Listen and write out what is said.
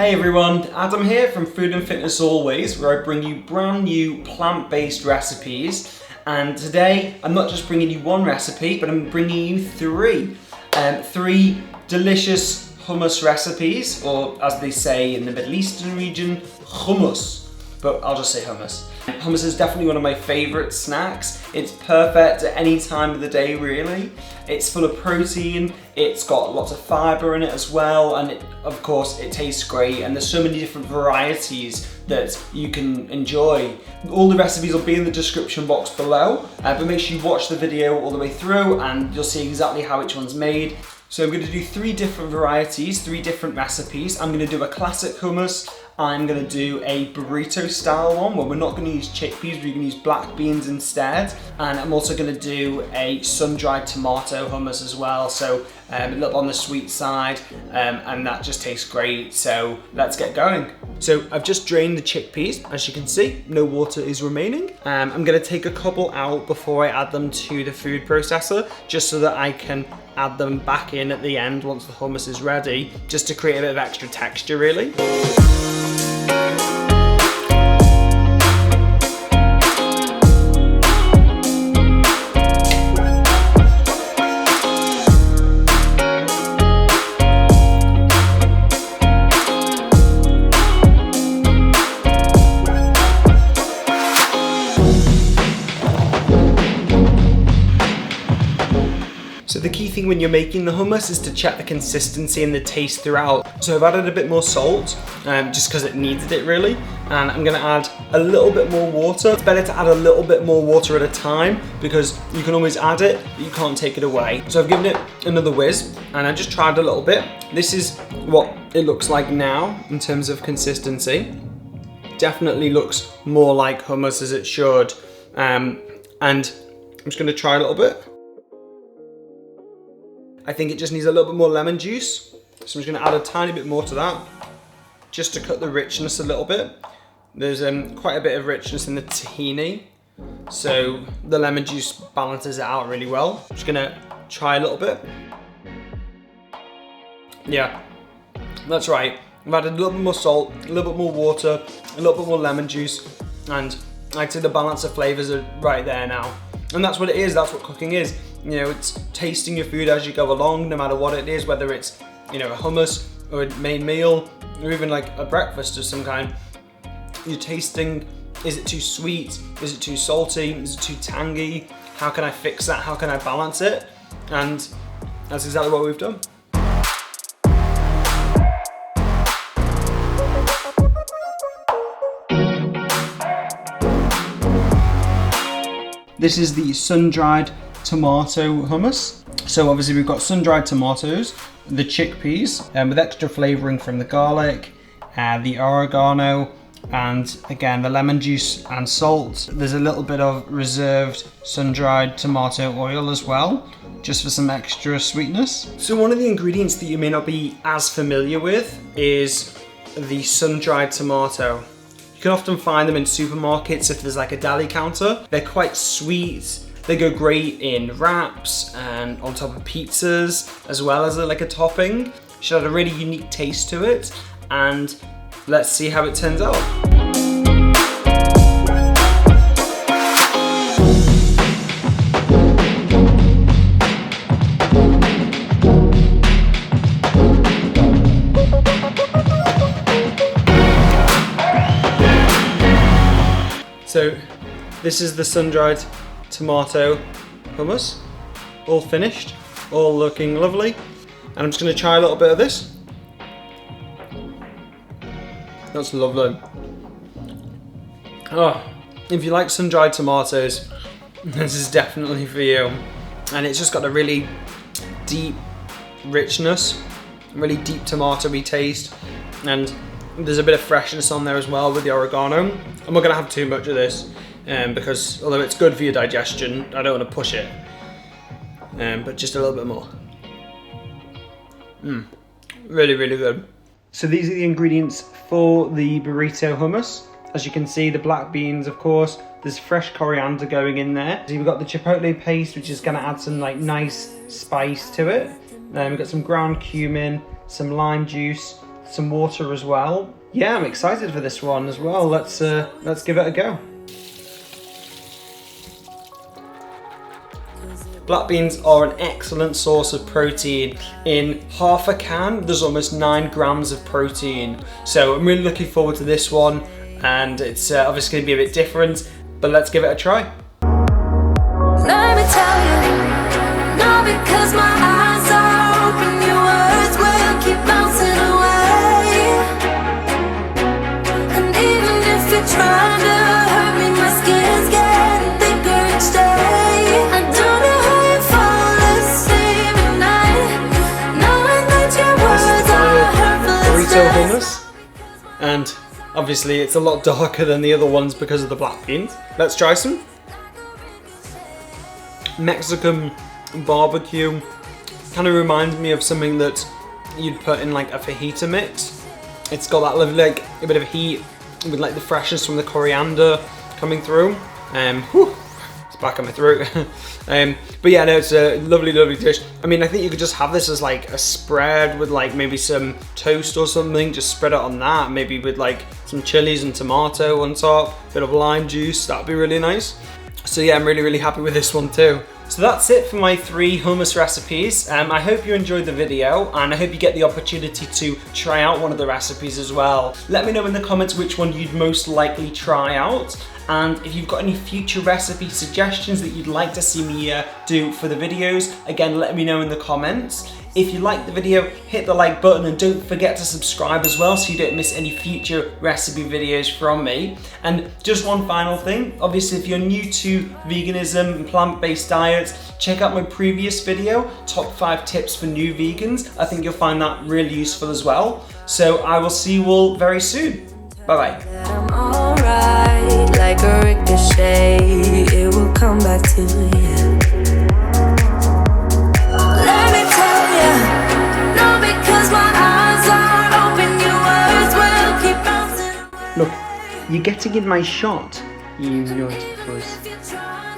Hey everyone, Adam here from Food and Fitness Always, where I bring you brand new plant-based recipes. And today, I'm not just bringing you one recipe, but I'm bringing you three. Three delicious hummus recipes, or as they say in the Middle Eastern region, hummus. But I'll just say hummus. Hummus is definitely one of my favorite snacks. It's perfect at any time of the day, really. It's full of protein, it's got lots of fiber in it as well, and of course it tastes great, and there's so many different varieties that you can enjoy. All the recipes will be in the description box below, but make sure you watch the video all the way through and you'll see exactly how each one's made. So I'm going to do three different varieties, three different recipes. I'm going to do a classic hummus, I'm going to do a burrito style one where we're not going to use chickpeas, we're going to use black beans instead. And I'm also going to do a sun-dried tomato hummus as well, so a little on the sweet side, and that just tastes great, so let's get going. So I've just drained the chickpeas, as you can see, no water is remaining. I'm going to take a couple out before I add them to the food processor, just so that I can add them back in at the end once the hummus is ready, just to create a bit of extra texture really. So the key thing when you're making the hummus is to check the consistency and the taste throughout. So I've added a bit more salt, just because it needed it really. And I'm gonna add a little bit more water. It's better to add a little bit more water at a time because you can always add it, but you can't take it away. So I've given it another whiz and I just tried a little bit. This is what it looks like now in terms of consistency. Definitely looks more like hummus as it should. And I'm just gonna try a little bit. I think it just needs a little bit more lemon juice. So I'm just gonna add a tiny bit more to that, just to cut the richness a little bit. There's quite a bit of richness in the tahini, so the lemon juice balances it out really well. I'm just gonna try a little bit. Yeah, that's right. I've added a little bit more salt, a little bit more water, a little bit more lemon juice, and I'd say the balance of flavors are right there now. And that's what it is, that's what cooking is. You know, it's tasting your food as you go along, no matter what it is, whether it's, you know, a hummus or a main meal, or even like a breakfast of some kind. You're tasting, is it too sweet? Is it too salty? Is it too tangy? How can I fix that? How can I balance it? And that's exactly what we've done. This is the sun-dried tomato hummus. So obviously we've got sun-dried tomatoes, the chickpeas, with extra flavoring from the garlic, the oregano, and again the lemon juice and salt. There's a little bit of reserved sun-dried tomato oil as well, just for some extra sweetness. So one of the ingredients that you may not be as familiar with is the sun-dried tomato. You can often find them in supermarkets if there's like a deli counter. They're quite sweet. They go great in wraps and on top of pizzas, as well as like a topping. It should have a really unique taste to it, and let's see how it turns out. So this is the sun-dried tomato hummus, all finished, all looking lovely. And I'm just gonna try a little bit of this. That's lovely. Oh, if you like sun-dried tomatoes, this is definitely for you. And it's just got a really deep richness, really deep tomatoey taste, and there's a bit of freshness on there as well with the oregano. I'm not gonna have too much of this because although it's good for your digestion, I don't want to push it. But just a little bit more. Really, really good. So these are the ingredients for the burrito hummus. As you can see, the black beans, of course, there's fresh coriander going in there. So you've got the chipotle paste, which is gonna add some like nice spice to it. Then we've got some ground cumin, some lime juice, some water as well. Yeah, I'm excited for this one as well. Let's give it a go. Black beans are an excellent source of protein. In half a can, there's almost 9 grams of protein. So I'm really looking forward to this one, and it's obviously going to be a bit different, but let's give it a try. Let me tell you, not because my eyes are open, your words will keep bouncing away. And even if you're trying to hurt me, my skin's getting thicker each day. I don't know how you fall asleep at night, knowing that your words are hurtful. Burrito hummus, and obviously it's a lot darker than the other ones because of the black beans. Let's try some. Mexican barbecue kind of reminds me of something that you'd put in like a fajita mix. It's got that lovely, like a bit of heat with like the freshness from the coriander coming through. It's back on my throat. But yeah, no, it's a lovely, lovely dish. I mean, I think you could just have this as like a spread with like maybe some toast or something. Just spread it on that, maybe with like some chilies and tomato on top, bit of lime juice. That'd be really nice. So yeah, I'm really, really happy with this one too. So that's it for my 3 hummus recipes. I hope you enjoyed the video, and I hope you get the opportunity to try out one of the recipes as well. Let me know in the comments which one you'd most likely try out, and if you've got any future recipe suggestions that you'd like to see me do for the videos, again, let me know in the comments. If you liked the video, hit the like button, and don't forget to subscribe as well so you don't miss any future recipe videos from me. And just one final thing, obviously if you're new to veganism and plant-based diets, check out my previous video, top 5 tips for new vegans. I think you'll find that really useful as well. So I will see you all very soon. Bye bye. I'm alright, like a ricochet, it will come back to you. Let me tell you, not because my eyes are open, your words will keep bouncing away. Look, you're getting in my shot, you naughty fuzz. If you try